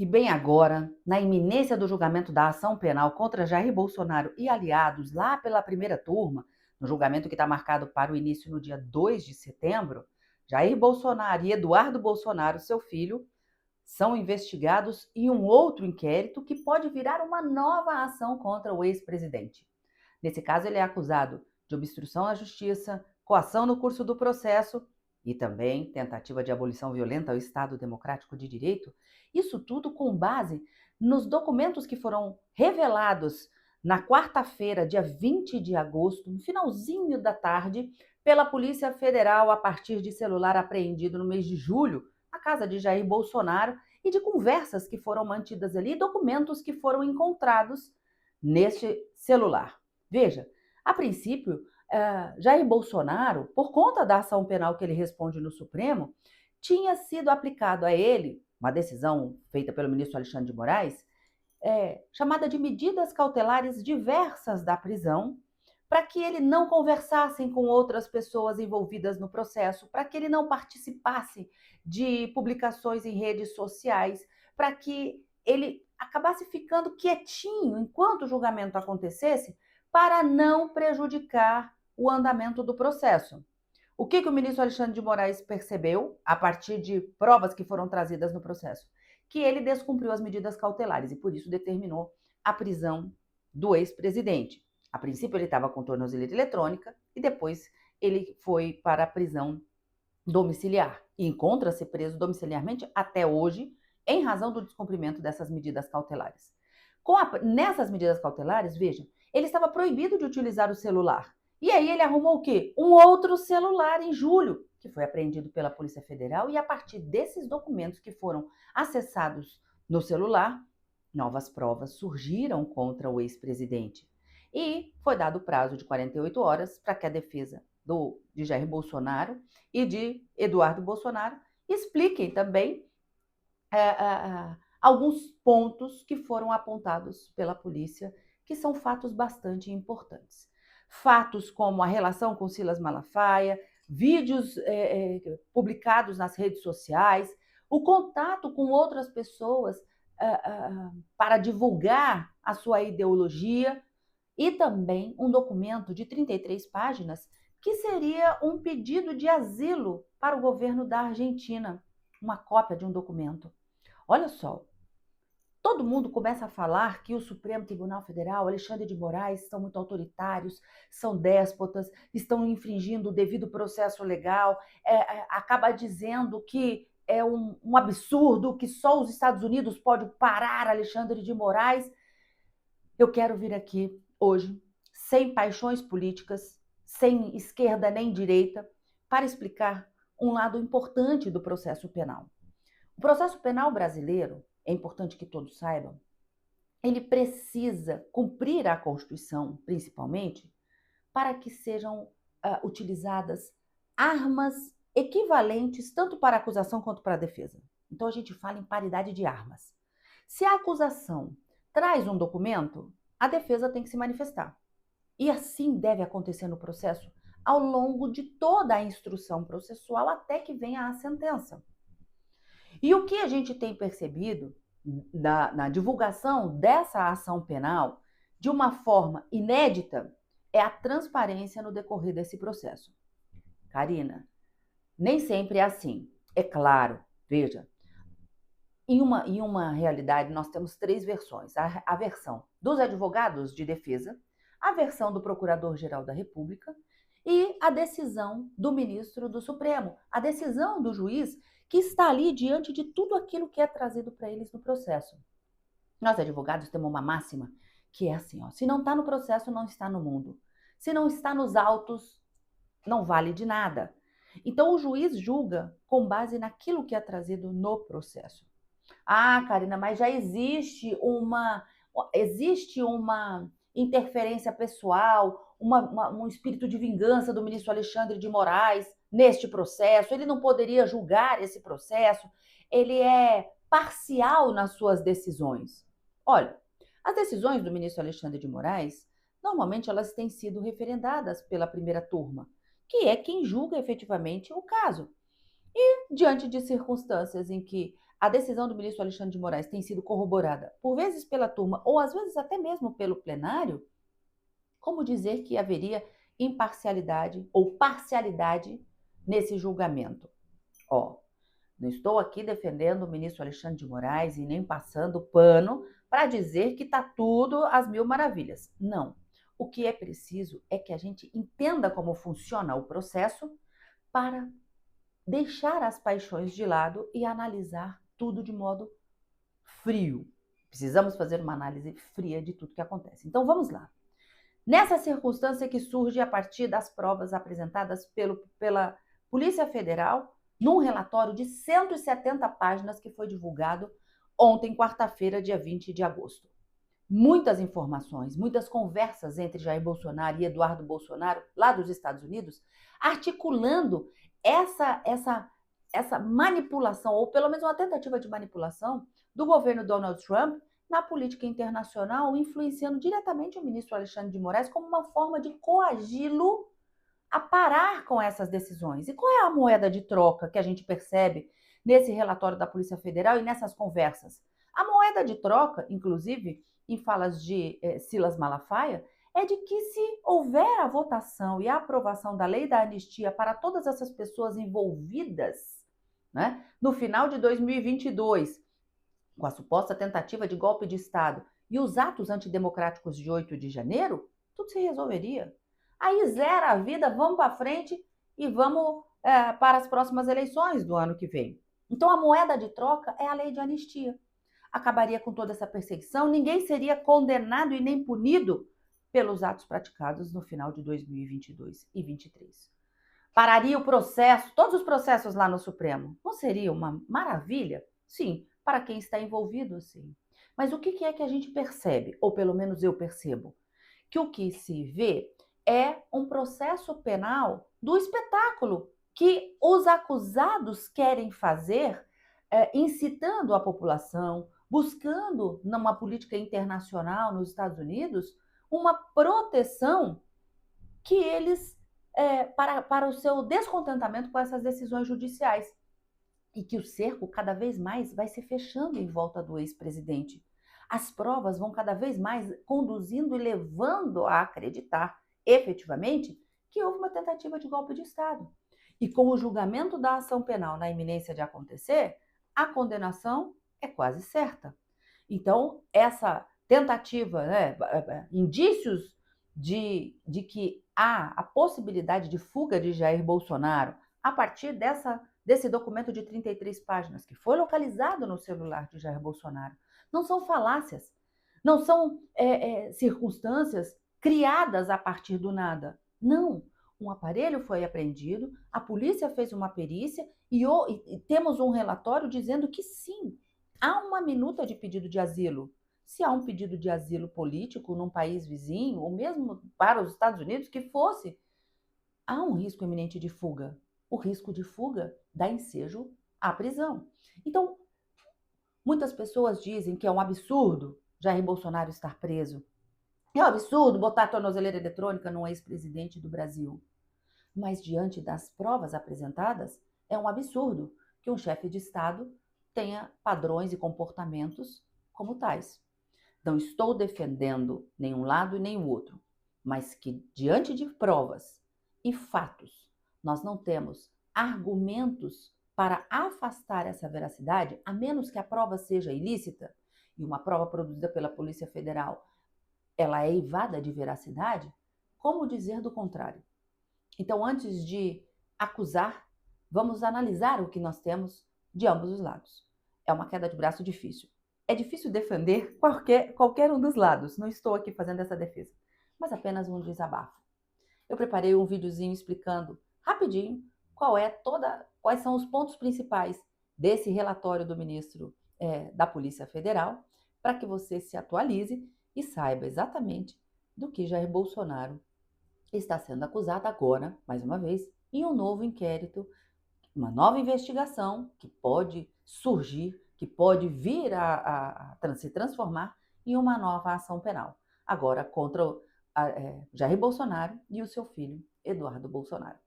E bem agora, na iminência do julgamento da ação penal contra Jair Bolsonaro e aliados lá pela primeira turma, no julgamento que está marcado para o início no dia 2 de setembro, Jair Bolsonaro e Eduardo Bolsonaro, seu filho, são investigados em um outro inquérito que pode virar uma nova ação contra o ex-presidente. Nesse caso, ele é acusado de obstrução à justiça, coação no curso do processo e também tentativa de abolição violenta ao Estado Democrático de Direito. Isso tudo com base nos documentos que foram revelados na quarta-feira, dia 20 de agosto, no finalzinho da tarde, pela Polícia Federal a partir de celular apreendido no mês de julho na casa de Jair Bolsonaro e de conversas que foram mantidas ali, documentos que foram encontrados neste celular. Veja, a princípio, Jair Bolsonaro, por conta da ação penal que ele responde no Supremo, tinha sido aplicado a ele, uma decisão feita pelo ministro Alexandre de Moraes, chamada de medidas cautelares diversas da prisão, para que ele não conversasse com outras pessoas envolvidas no processo, para que ele não participasse de publicações em redes sociais, para que ele acabasse ficando quietinho enquanto o julgamento acontecesse, para não prejudicar o andamento do processo. O que o ministro Alexandre de Moraes percebeu, a partir de provas que foram trazidas no processo? Que ele descumpriu as medidas cautelares e, por isso, determinou a prisão do ex-presidente. A princípio, ele estava com tornozeleira eletrônica e depois ele foi para a prisão domiciliar. E encontra-se preso domiciliarmente até hoje, em razão do descumprimento dessas medidas cautelares. Nessas medidas cautelares, vejam, ele estava proibido de utilizar o celular. E aí ele arrumou o quê? Um outro celular em julho, que foi apreendido pela Polícia Federal, e a partir desses documentos que foram acessados no celular, novas provas surgiram contra o ex-presidente. E foi dado prazo de 48 horas para que a defesa de Jair Bolsonaro e de Eduardo Bolsonaro expliquem também alguns pontos que foram apontados pela polícia, que são fatos bastante importantes. Fatos como a relação com Silas Malafaia, vídeos publicados nas redes sociais, o contato com outras pessoas para divulgar a sua ideologia e também um documento de 33 páginas que seria um pedido de asilo para o governo da Argentina, uma cópia de um documento. Olha só, todo mundo começa a falar que o Supremo Tribunal Federal, Alexandre de Moraes, são muito autoritários, são déspotas, estão infringindo o devido processo legal, acaba dizendo que é um absurdo, que só os Estados Unidos podem parar Alexandre de Moraes. Eu quero vir aqui hoje, sem paixões políticas, sem esquerda nem direita, para explicar um lado importante do processo penal. O processo penal brasileiro, é importante que todos saibam, ele precisa cumprir a Constituição, principalmente, para que sejam utilizadas armas equivalentes tanto para a acusação quanto para a defesa. Então a gente fala em paridade de armas. Se a acusação traz um documento, a defesa tem que se manifestar. E assim deve acontecer no processo ao longo de toda a instrução processual até que venha a sentença. E o que a gente tem percebido na divulgação dessa ação penal, de uma forma inédita, é a transparência no decorrer desse processo. Karina, nem sempre é assim. É claro, veja, em uma realidade nós temos três versões. A versão dos advogados de defesa, a versão do Procurador-Geral da República e a decisão do ministro do Supremo, a decisão do juiz que está ali diante de tudo aquilo que é trazido para eles no processo. Nós, advogados, temos uma máxima que é assim, ó, se não está no processo, não está no mundo. Se não está nos autos, não vale de nada. Então, o juiz julga com base naquilo que é trazido no processo. Ah, Karina, mas já existe uma interferência pessoal, um espírito de vingança do ministro Alexandre de Moraes neste processo, ele não poderia julgar esse processo, ele é parcial nas suas decisões. Olha, as decisões do ministro Alexandre de Moraes, normalmente elas têm sido referendadas pela primeira turma, que é quem julga efetivamente o caso. E diante de circunstâncias em que a decisão do ministro Alexandre de Moraes tem sido corroborada, por vezes pela turma, ou às vezes até mesmo pelo plenário, como dizer que haveria imparcialidade ou parcialidade nesse julgamento? Ó, não estou aqui defendendo o ministro Alexandre de Moraes e nem passando pano para dizer que está tudo às mil maravilhas. Não. O que é preciso é que a gente entenda como funciona o processo para deixar as paixões de lado e analisar tudo de modo frio. Precisamos fazer uma análise fria de tudo que acontece. Então vamos lá. Nessa circunstância que surge a partir das provas apresentadas pela Polícia Federal, num relatório de 170 páginas que foi divulgado ontem, quarta-feira, dia 20 de agosto. Muitas informações, muitas conversas entre Jair Bolsonaro e Eduardo Bolsonaro, lá dos Estados Unidos, articulando essa manipulação, ou pelo menos uma tentativa de manipulação, do governo Donald Trump na política internacional, influenciando diretamente o ministro Alexandre de Moraes como uma forma de coagi-lo a parar com essas decisões. E qual é a moeda de troca que a gente percebe nesse relatório da Polícia Federal e nessas conversas? A moeda de troca, inclusive, em falas de Silas Malafaia, é de que se houver a votação e a aprovação da lei da anistia para todas essas pessoas envolvidas, né, no final de 2022, com a suposta tentativa de golpe de Estado e os atos antidemocráticos de 8 de janeiro, tudo se resolveria. Aí zera a vida, vamos para frente e vamos para as próximas eleições do ano que vem. Então a moeda de troca é a lei de anistia. Acabaria com toda essa perseguição, ninguém seria condenado e nem punido pelos atos praticados no final de 2022 e 2023. Pararia o processo, todos os processos lá no Supremo. Não seria uma maravilha? Sim, para quem está envolvido, sim. Mas o que é que a gente percebe, ou pelo menos eu percebo? Que o que se vê é um processo penal do espetáculo que os acusados querem fazer, incitando a população, buscando numa política internacional nos Estados Unidos uma proteção que eles para o seu descontentamento com essas decisões judiciais. E que o cerco cada vez mais vai se fechando em volta do ex-presidente. As provas vão cada vez mais conduzindo e levando a acreditar, efetivamente, que houve uma tentativa de golpe de Estado. E com o julgamento da ação penal na iminência de acontecer, a condenação é quase certa. Então, essa tentativa, indícios de que há a possibilidade de fuga de Jair Bolsonaro a partir desse documento de 33 páginas, que foi localizado no celular de Jair Bolsonaro, não são falácias, não são circunstâncias criadas a partir do nada. Não. Um aparelho foi apreendido, a polícia fez uma perícia e temos um relatório dizendo que sim, há uma minuta de pedido de asilo. Se há um pedido de asilo político num país vizinho, ou mesmo para os Estados Unidos, que fosse, há um risco iminente de fuga. O risco de fuga dá ensejo à prisão. Então, muitas pessoas dizem que é um absurdo Jair Bolsonaro estar preso. É um absurdo botar a tornozeleira eletrônica num ex-presidente do Brasil. Mas, diante das provas apresentadas, é um absurdo que um chefe de Estado tenha padrões e comportamentos como tais. Não estou defendendo nenhum lado e nem o outro, mas que, diante de provas e fatos, nós não temos argumentos para afastar essa veracidade, a menos que a prova seja ilícita, e uma prova produzida pela Polícia Federal, ela é eivada de veracidade, como dizer do contrário? Então, antes de acusar, vamos analisar o que nós temos de ambos os lados. É uma queda de braço difícil. É difícil defender qualquer um dos lados. Não estou aqui fazendo essa defesa, mas apenas um desabafo. Eu preparei um videozinho explicando rapidinho quais são os pontos principais desse relatório do ministro da Polícia Federal, para que você se atualize e saiba exatamente do que Jair Bolsonaro está sendo acusado agora, mais uma vez, em um novo inquérito, uma nova investigação que pode surgir, que pode vir a se transformar em uma nova ação penal, agora contra Jair Bolsonaro e o seu filho, Eduardo Bolsonaro.